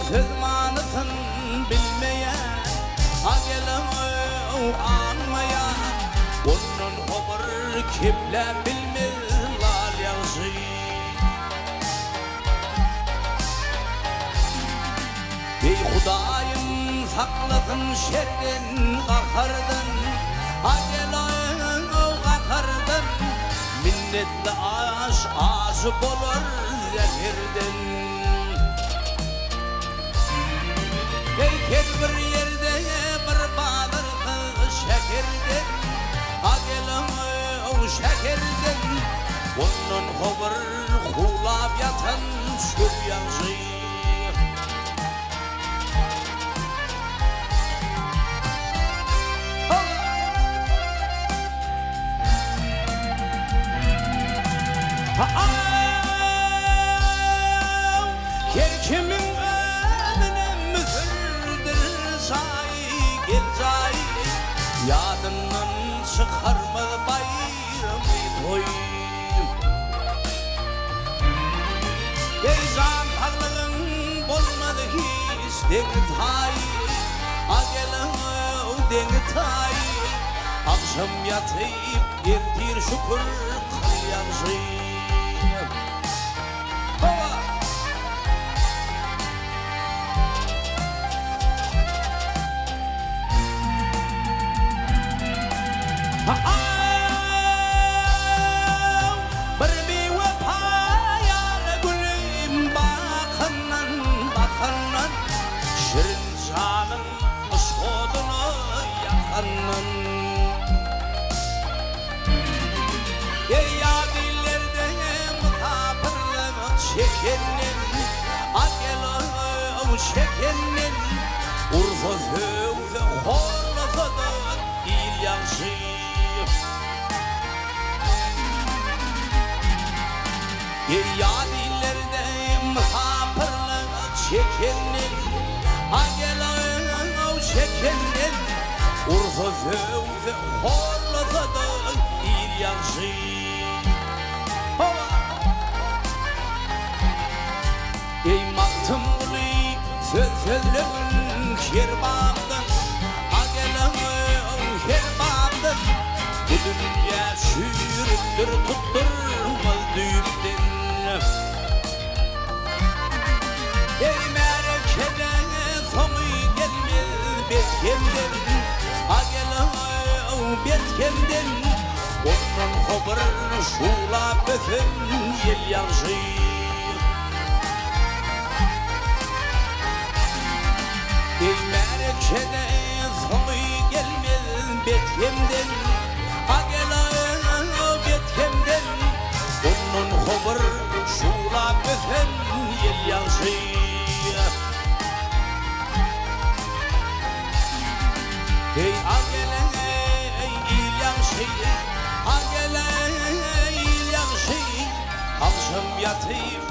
söz manısın bilmeyen Agelem anmayan onun olur kimle bilmez lal yağışı Ey Hudayım saklasın şerden kakardan Agelem kakardan Minnetli aşık olur zehirden Her bir yerde bir bağırdı şekerden Agelem o şekerden Onun kovur kulab yatan süryan şey Her kimin önüne mühürdür say gel say Yadından çıkarma bayramı toy Ey can parlığın bolmadı hiç deni tay Agelem deni tay Akşam yatayıp ertir şükür kılyan şey Bir meyve payar gülüm bakınan bakınan Şirin canın sodunu yakınan Ey yadillerde mutapırlığı çekenin Agelem çekenin Urfa fövde horlafadan il yanşı Yadillerde mutapırlığı çekenin Agelem çekenin Urfa fövde horlafadan il yanşı Ey maktımlı sözlerin kerbağımdan Agelem kerbağımdan Bu dünya süründür tutturmaz düğümden Ey merekede sonu gelmez betkemden Agelem betkemden Onun kobrunu şulap ötün yel yanşı Ey merekede sonu gelmez betkemden Agelem betkemden Onun kobur şulap öten yel yanşı Ey agelem il yanşı Agelem il yanşı Akşam yatayım